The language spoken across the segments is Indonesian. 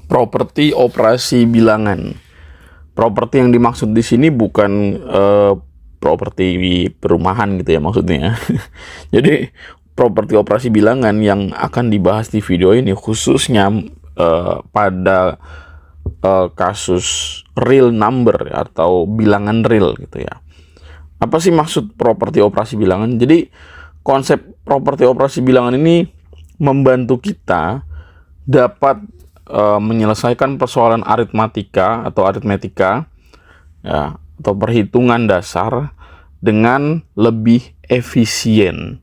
properti operasi bilangan. Properti yang dimaksud di sini bukan properti perumahan gitu ya maksudnya. Jadi properti operasi bilangan yang akan dibahas di video ini khususnya pada kasus real number atau bilangan real gitu ya. Apa sih maksud properti operasi bilangan? Jadi konsep properti operasi bilangan ini membantu kita dapat menyelesaikan persoalan aritmatika ya, atau perhitungan dasar dengan lebih efisien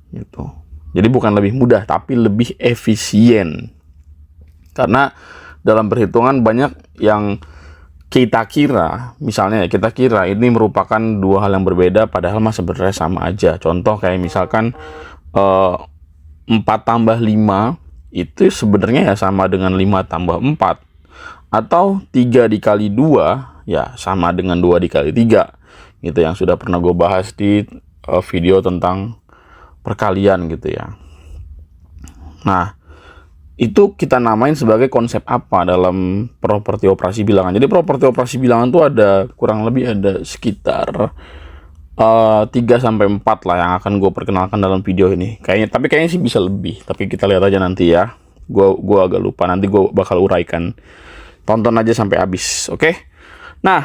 gitu. Jadi bukan lebih mudah tapi lebih efisien. Karena dalam perhitungan banyak yang kita kira, misalnya kita kira ini merupakan dua hal yang berbeda padahal mah sebenarnya sama aja. Contoh kayak misalkan 4 tambah 5 itu sebenarnya ya sama dengan 5 tambah 4. Atau 3 dikali 2 ya sama dengan 2 dikali 3. Gitu yang sudah pernah gue bahas di video tentang perkalian gitu ya. Nah, itu kita namain sebagai konsep apa dalam properti operasi bilangan. Jadi properti operasi bilangan tuh ada kurang lebih ada sekitar 3 sampai 4 lah yang akan gue perkenalkan dalam video ini. Kayaknya sih bisa lebih, tapi kita lihat aja nanti ya. Gue agak lupa, nanti gue bakal uraikan. Tonton aja sampai habis, oke? Nah,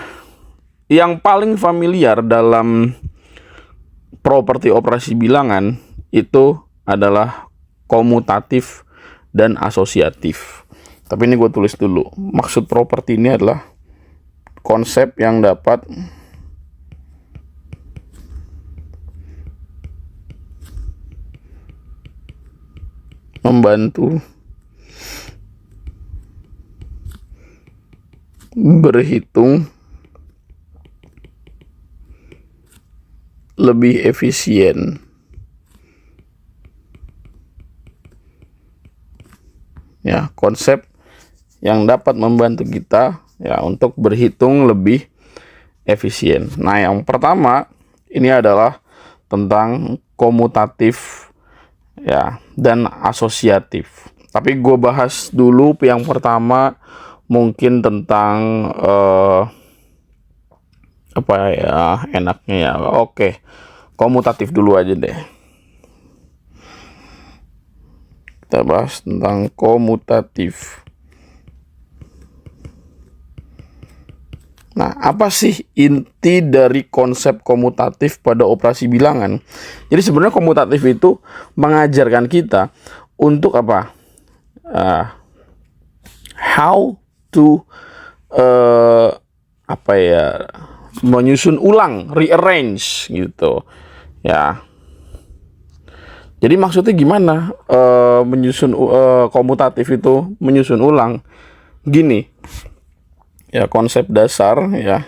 yang paling familiar dalam properti operasi bilangan itu adalah komutatif dan asosiatif. Tapi ini gue tulis dulu. Maksud properti ini adalah konsep yang dapat membantu berhitung lebih efisien. Ya, konsep yang dapat membantu kita ya untuk berhitung lebih efisien. Nah, yang pertama ini adalah tentang komutatif ya dan asosiatif. Tapi gue bahas dulu yang pertama mungkin tentang apa ya enaknya ya. Oke, komutatif dulu aja deh. Kita bahas tentang komutatif. Nah, apa sih inti dari konsep komutatif pada operasi bilangan? Jadi sebenarnya komutatif itu mengajarkan kita untuk apa? How to apa ya? Menyusun ulang, rearrange gitu. Ya. Jadi maksudnya gimana menyusun komutatif itu menyusun ulang? Gini, ya konsep dasar ya,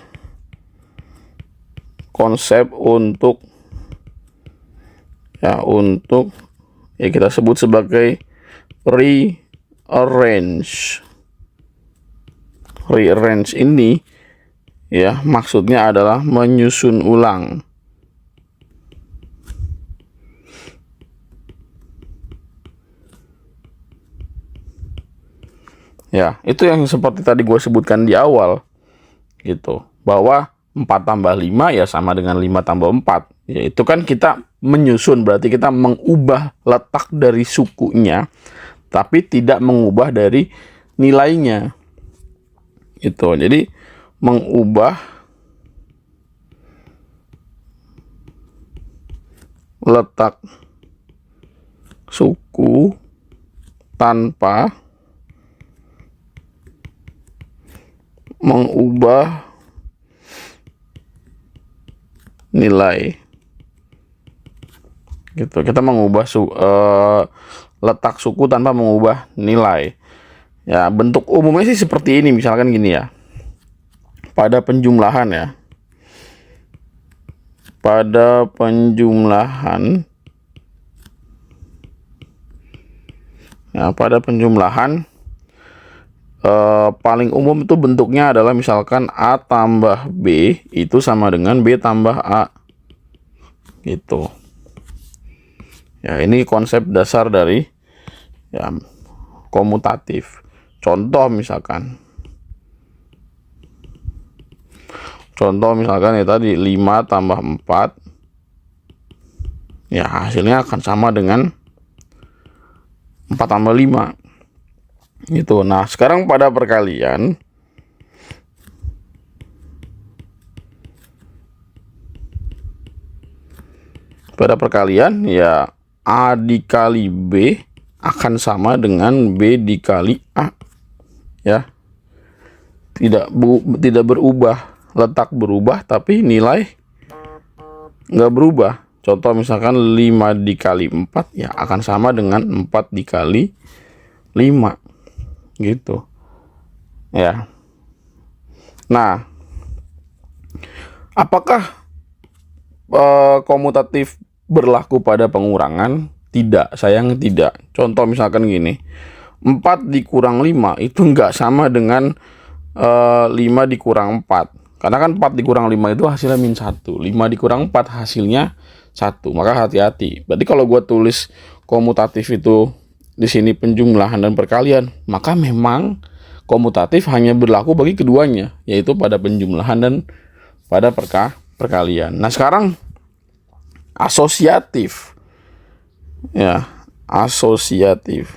konsep untuk ya kita sebut sebagai rearrange. Rearrange ini ya maksudnya adalah menyusun ulang. Ya, itu yang seperti tadi gue sebutkan di awal gitu, bahwa 4 tambah 5 ya sama dengan 5 tambah 4. Ya, itu kan kita menyusun, berarti kita mengubah letak dari sukunya, tapi tidak mengubah dari nilainya. Gitu. Jadi mengubah letak suku tanpa mengubah nilai. Gitu. Kita mengubah letak suku tanpa mengubah nilai. Ya, bentuk umumnya sih seperti ini, misalkan gini ya. Pada penjumlahan ya. Pada penjumlahan paling umum itu bentuknya adalah misalkan A tambah B itu sama dengan B tambah A gitu ya. Ini konsep dasar dari ya komutatif. Contoh misalkan ya tadi 5 tambah 4, ya hasilnya akan sama dengan 4 tambah 5 gitu. Nah sekarang pada perkalian, ya A dikali B akan sama dengan B dikali A, ya tidak berubah, letak berubah tapi nilai nggak berubah. Contoh misalkan 5 dikali 4 ya akan sama dengan 4 dikali 5 gitu ya. Nah, apakah komutatif berlaku pada pengurangan? Tidak, sayang tidak. Contoh misalkan gini, 4 dikurang 5 itu nggak sama dengan 5 dikurang 4. Karena kan 4 dikurang 5 itu hasilnya min 1. 5 dikurang 4 hasilnya 1. Maka hati-hati. Berarti kalau gue tulis komutatif itu di sini penjumlahan dan perkalian, maka memang komutatif hanya berlaku bagi keduanya, yaitu pada penjumlahan dan pada perkalian. Nah, sekarang asosiatif. Ya, asosiatif.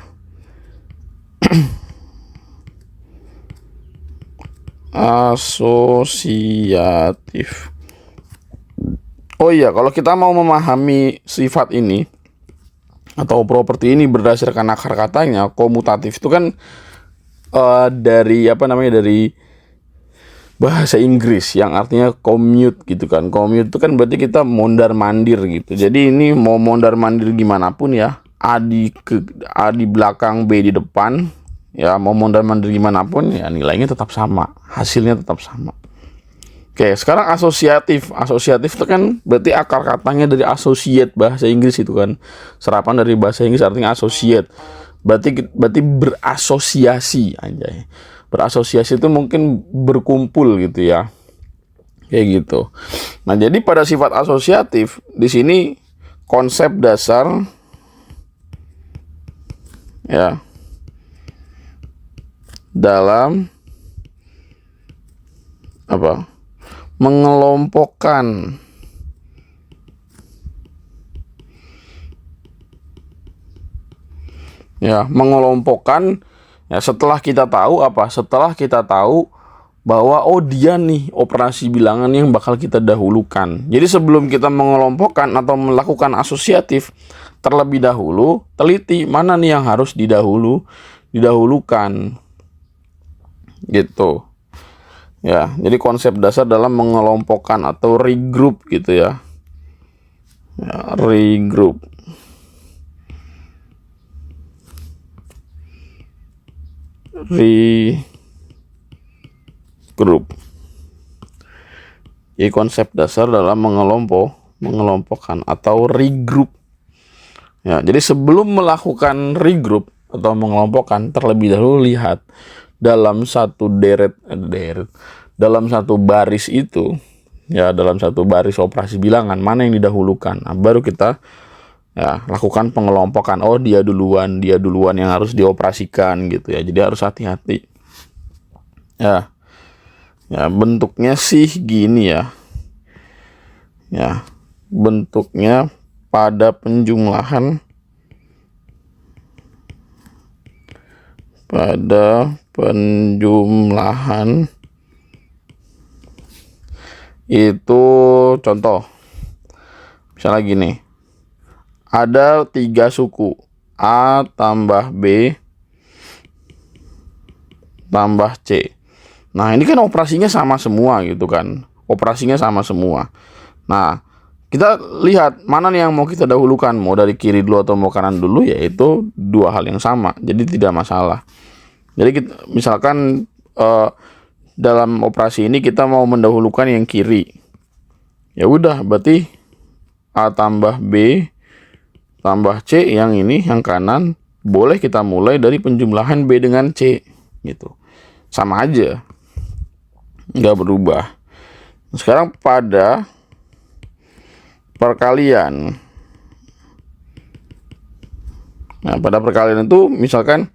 Asosiatif. Oh iya, kalau kita mau memahami sifat ini atau properti ini berdasarkan akar katanya, komutatif itu kan dari dari bahasa Inggris yang artinya commute gitu kan. Commute itu kan berarti kita mondar-mandir gitu. Jadi ini mau mondar-mandir gimana pun ya, A di belakang, B di depan, ya mau mondar-mandir gimana pun ya nilainya tetap sama, hasilnya tetap sama. Oke, sekarang asosiatif. Asosiatif itu kan berarti akar katanya dari associate, bahasa Inggris itu kan. Serapan dari bahasa Inggris artinya associate. Berarti berasosiasi aja. Berasosiasi itu mungkin berkumpul gitu ya. Kayak gitu. Nah, jadi pada sifat asosiatif di sini konsep dasar ya dalam mengelompokkan ya setelah kita tahu bahwa dia nih operasi bilangan yang bakal kita dahulukan. Jadi sebelum kita mengelompokkan atau melakukan asosiatif, terlebih dahulu teliti mana nih yang harus didahulukan gitu. Ya, jadi konsep dasar dalam mengelompokkan atau regroup gitu ya. Regroup. Jadi konsep dasar dalam mengelompokkan atau regroup. Ya, jadi sebelum melakukan regroup atau mengelompokkan, terlebih dahulu lihat dalam satu dalam satu baris itu, ya dalam satu baris operasi bilangan mana yang didahulukan. Nah, baru kita ya lakukan pengelompokan. Oh, dia duluan yang harus dioperasikan gitu ya. Jadi harus hati-hati. Ya, bentuknya sih gini ya. Ya, bentuknya pada penjumlahan itu contoh misalnya gini, ada 3 suku A tambah B tambah C. Nah, ini kan operasinya sama semua gitu kan, nah kita lihat mana nih yang mau kita dahulukan, mau dari kiri dulu atau mau kanan dulu, yaitu 2 hal yang sama, jadi tidak masalah. Jadi misalkan dalam operasi ini kita mau mendahulukan yang kiri, ya udah berarti A tambah B tambah C, yang ini yang kanan boleh kita mulai dari penjumlahan B dengan C gitu, sama aja, nggak berubah. Sekarang pada perkalian, nah pada perkalian itu misalkan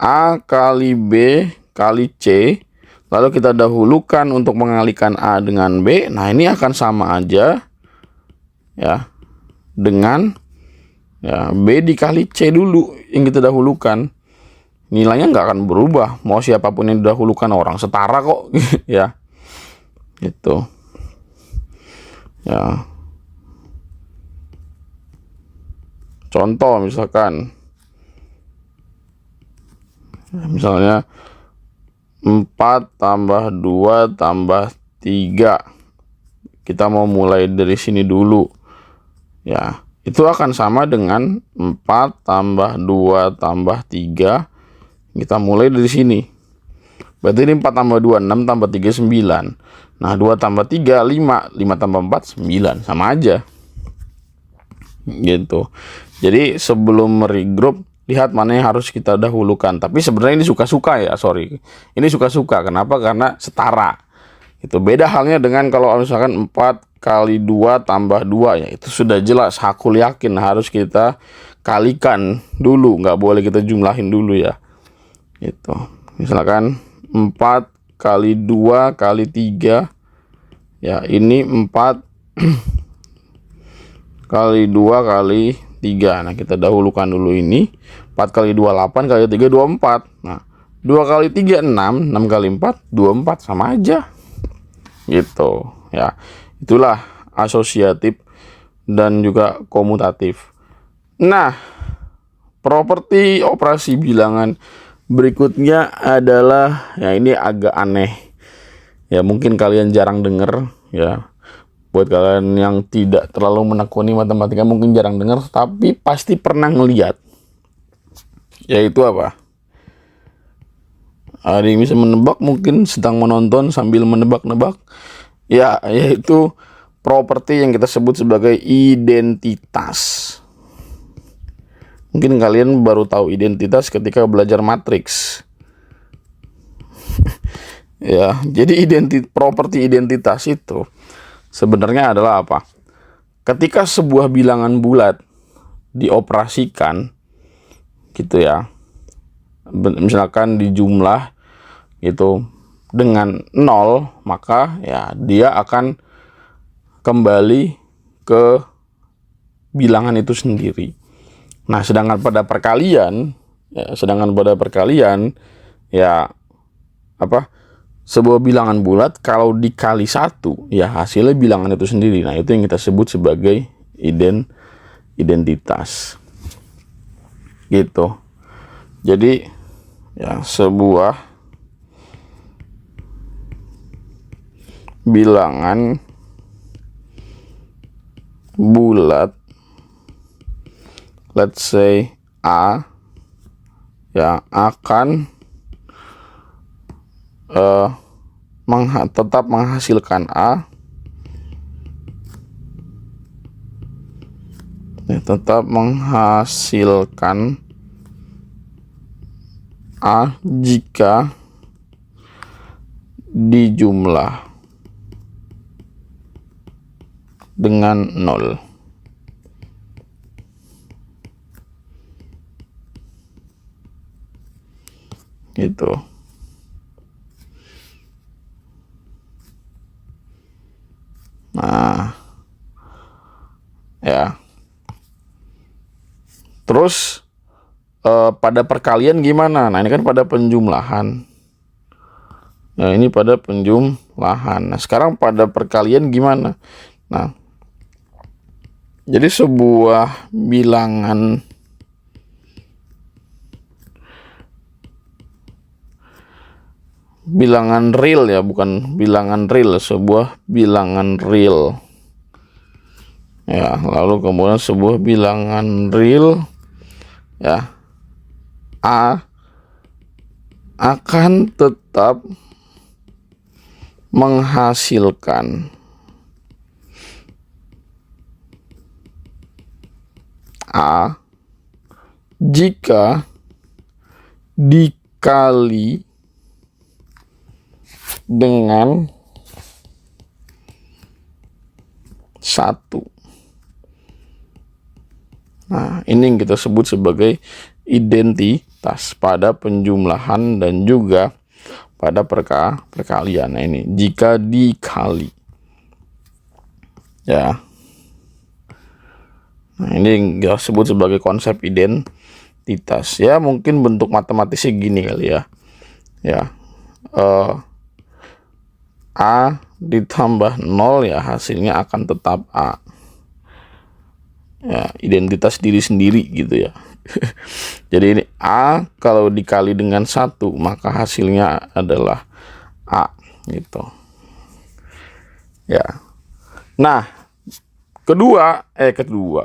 A kali B kali C, lalu kita dahulukan untuk mengalikan A dengan B. Nah, ini akan sama aja ya dengan ya B dikali C dulu yang kita dahulukan. Nilainya nggak akan berubah, mau siapapun yang didahulukan, orang setara kok. Ya, itu ya. Contoh misalnya 4 tambah 2 tambah 3. Kita mau mulai dari sini dulu ya. Itu akan sama dengan 4 tambah 2 tambah 3. Kita mulai dari sini. Berarti ini 4 tambah 2, 6 tambah 3, 9. Nah, 2 tambah 3, 5. 5 tambah 4, 9. Sama aja. Gitu. Jadi sebelum regroup, lihat mana yang harus kita dahulukan. Tapi sebenarnya ini suka-suka ya, sorry. Ini suka-suka. Kenapa? Karena setara. Itu beda halnya dengan kalau misalkan 4 kali 2 tambah 2 ya. Itu sudah jelas, hakul yakin harus kita kalikan dulu. Nggak boleh kita jumlahin dulu ya. Itu misalkan 4 kali 2 kali 3 ya, ini 4 kali 2 kali 3. Nah, kita dahulukan dulu ini. 4 kali 2 8 kali 3 24. Nah, 2 kali 3 6, 6 kali 4 24, sama aja gitu ya. Itulah asosiatif dan juga komutatif. Nah, properti operasi bilangan berikutnya adalah, ya ini agak aneh ya, mungkin kalian jarang dengar ya. Buat kalian yang tidak terlalu menekuni matematika mungkin jarang dengar, tapi pasti pernah ngeliat. Yaitu apa? Ada yang bisa menebak, mungkin sedang menonton sambil menebak-nebak. Ya, yaitu properti yang kita sebut sebagai identitas. Mungkin kalian baru tahu identitas ketika belajar matriks. Ya, jadi properti identitas itu sebenarnya adalah apa? Ketika sebuah bilangan bulat dioperasikan gitu ya. Misalkan di jumlah gitu dengan 0, maka ya dia akan kembali ke bilangan itu sendiri. Nah, sedangkan pada perkalian ya apa? Sebuah bilangan bulat kalau dikali 1 ya hasilnya bilangan itu sendiri. Nah, itu yang kita sebut sebagai identitas. Gitu. Jadi ya sebuah bilangan bulat, let's say A, ya akan tetap menghasilkan A, ya, tetap menghasilkan A jika dijumlah dengan 0. Gitu. Nah, ya. Terus pada perkalian gimana? Nah, ini kan pada penjumlahan. Nah, ini pada penjumlahan. Nah, sekarang pada perkalian gimana? Nah, jadi sebuah bilangan real ya, bukan bilangan real, sebuah bilangan real. Ya, lalu kemudian sebuah bilangan real ya, A akan tetap menghasilkan A jika dikali dengan 1. Nah, ini yang kita sebut sebagai identitas. identitas pada penjumlahan dan juga pada perkalian. Nah, ini jika dikali. Ya. Nah, ini kita sebut sebagai konsep identitas. Ya, mungkin bentuk matematisnya gini kali ya. Ya. A ditambah 0 ya hasilnya akan tetap A. Ya, identitas diri sendiri gitu ya. Jadi ini A kalau dikali dengan 1 maka hasilnya adalah A gitu. Ya. Nah,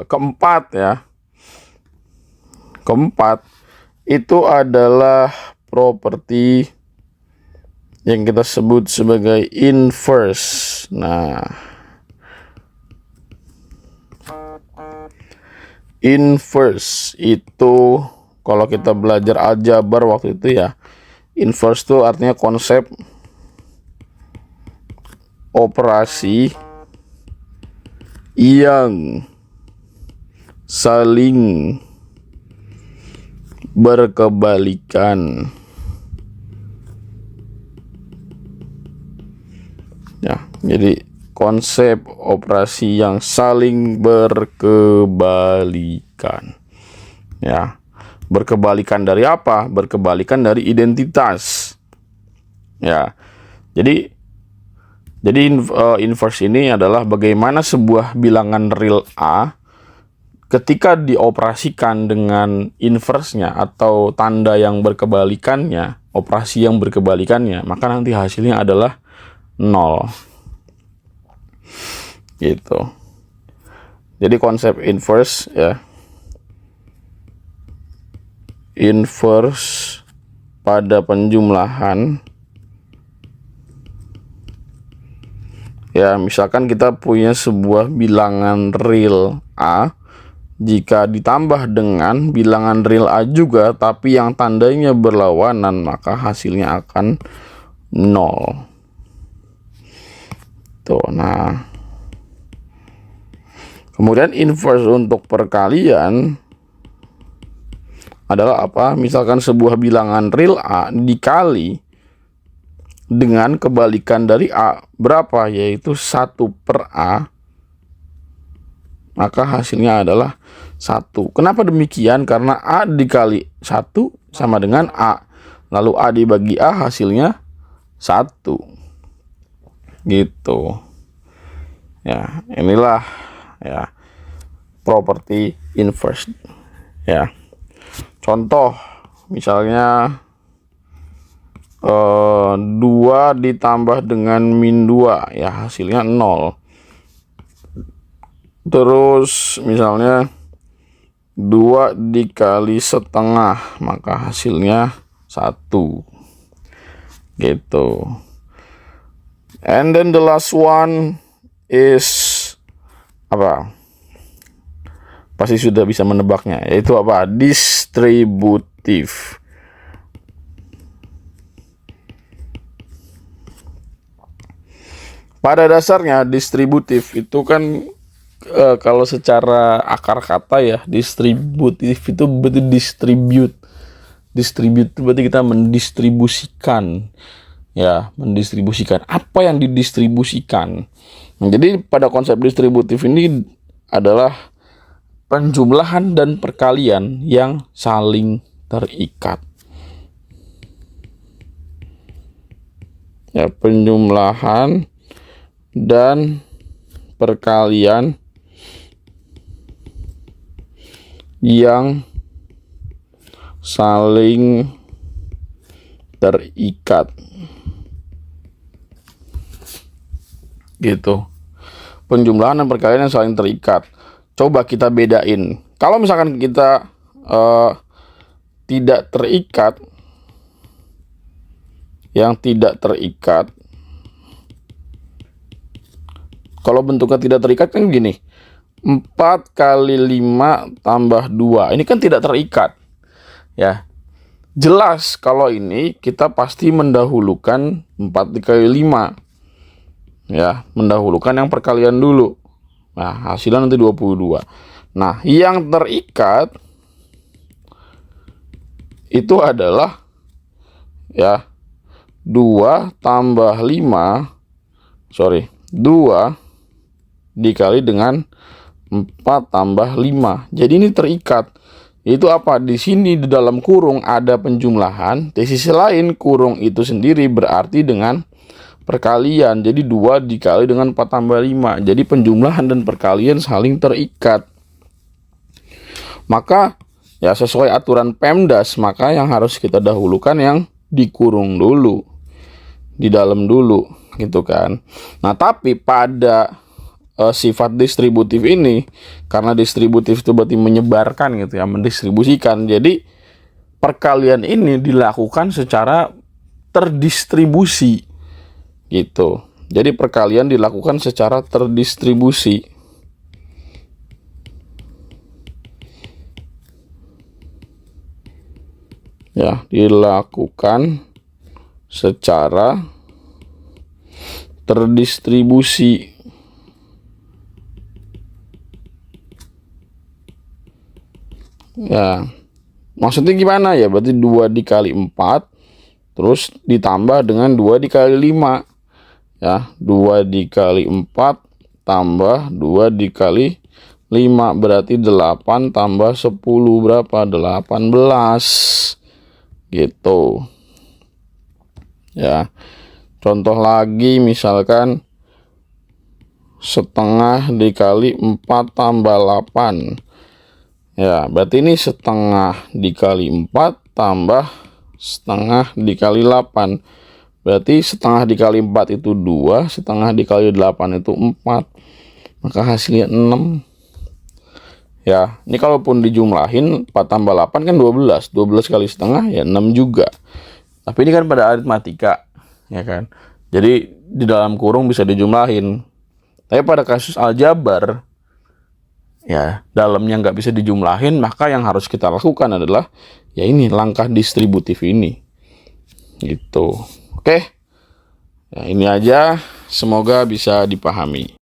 keempat ya. Keempat itu adalah properti yang kita sebut sebagai inverse. Nah, inverse itu kalau kita belajar aljabar waktu itu ya, inverse itu artinya konsep operasi yang saling berkebalikan. Ya, jadi konsep operasi yang saling berkebalikan. Ya, berkebalikan dari apa? Berkebalikan dari identitas. Ya, jadi inverse ini adalah bagaimana sebuah bilangan real A ketika dioperasikan dengan inverse-nya atau tanda yang berkebalikannya, operasi yang berkebalikannya, maka nanti hasilnya adalah 0 gitu. Jadi konsep inverse ya, inverse pada penjumlahan ya, misalkan kita punya sebuah bilangan real A, jika ditambah dengan bilangan real A juga tapi yang tandanya berlawanan maka hasilnya akan 0. Nah, kemudian inverse untuk perkalian adalah apa? Misalkan sebuah bilangan real A dikali dengan kebalikan dari A berapa? Yaitu 1 per A, maka hasilnya adalah 1. Kenapa demikian? Karena A dikali 1 sama dengan A, lalu A dibagi A hasilnya 1 gitu. Ya, inilah ya properti inverse ya. Contoh misalnya 2 ditambah dengan min 2 ya hasilnya 0. Terus misalnya 2 dikali setengah maka hasilnya 1 gitu. And then the last one is apa? Pasti sudah bisa menebaknya, yaitu apa? Distributif. Pada dasarnya distributif itu kan kalau secara akar kata ya, distributif itu berarti distribute. Distribute itu berarti kita mendistribusikan. Ya, mendistribusikan. Apa yang didistribusikan? Nah, jadi pada konsep distributif ini adalah penjumlahan dan perkalian yang saling terikat. Ya, penjumlahan dan perkalian yang saling terikat. Gitu. Penjumlahan dan perkalian yang saling terikat. Coba kita bedain. Kalau misalkan kita tidak terikat, yang tidak terikat, kalau bentuknya tidak terikat kan gini, 4 kali 5 tambah 2, ini kan tidak terikat ya. Jelas kalau ini kita pasti mendahulukan 4 dikali 5 ya, mendahulukan yang perkalian dulu. Nah, hasilnya nanti 22. Nah, yang terikat itu adalah ya 2 dikali dengan 4 tambah 5. Jadi ini terikat. Itu apa? Di sini di dalam kurung ada penjumlahan, di sisi lain kurung itu sendiri berarti dengan perkalian. Jadi 2 dikali dengan 4 tambah 5. Jadi penjumlahan dan perkalian saling terikat. Maka ya sesuai aturan Pemdas, maka yang harus kita dahulukan yang dikurung dulu, di dalam dulu, gitu kan. Nah, tapi pada sifat distributif ini, karena distributif itu berarti menyebarkan gitu ya, mendistribusikan. Jadi perkalian ini dilakukan secara terdistribusi gitu. Jadi perkalian dilakukan secara terdistribusi. Ya, dilakukan secara terdistribusi. Ya, maksudnya gimana ya? Berarti 2 dikali 4 terus ditambah dengan 2 dikali 5. Ya, 2 dikali 4 tambah 2 dikali 5 berarti 8 tambah 10 berapa? 18 gitu. Ya. Contoh lagi misalkan setengah dikali 4 tambah 8. Ya, berarti ini setengah dikali 4 tambah setengah dikali 8. Berarti setengah dikali 4 itu 2, setengah dikali 8 itu 4. Maka hasilnya 6. Ya, ini kalaupun dijumlahin 4 tambah 8 kan 12. 12 kali setengah ya 6 juga. Tapi ini kan pada aritmatika, ya kan. Jadi di dalam kurung bisa dijumlahin. Tapi pada kasus aljabar, ya dalamnya nggak bisa dijumlahin, maka yang harus kita lakukan adalah ya ini langkah distributif ini gitu. Oke ya, ini aja, semoga bisa dipahami.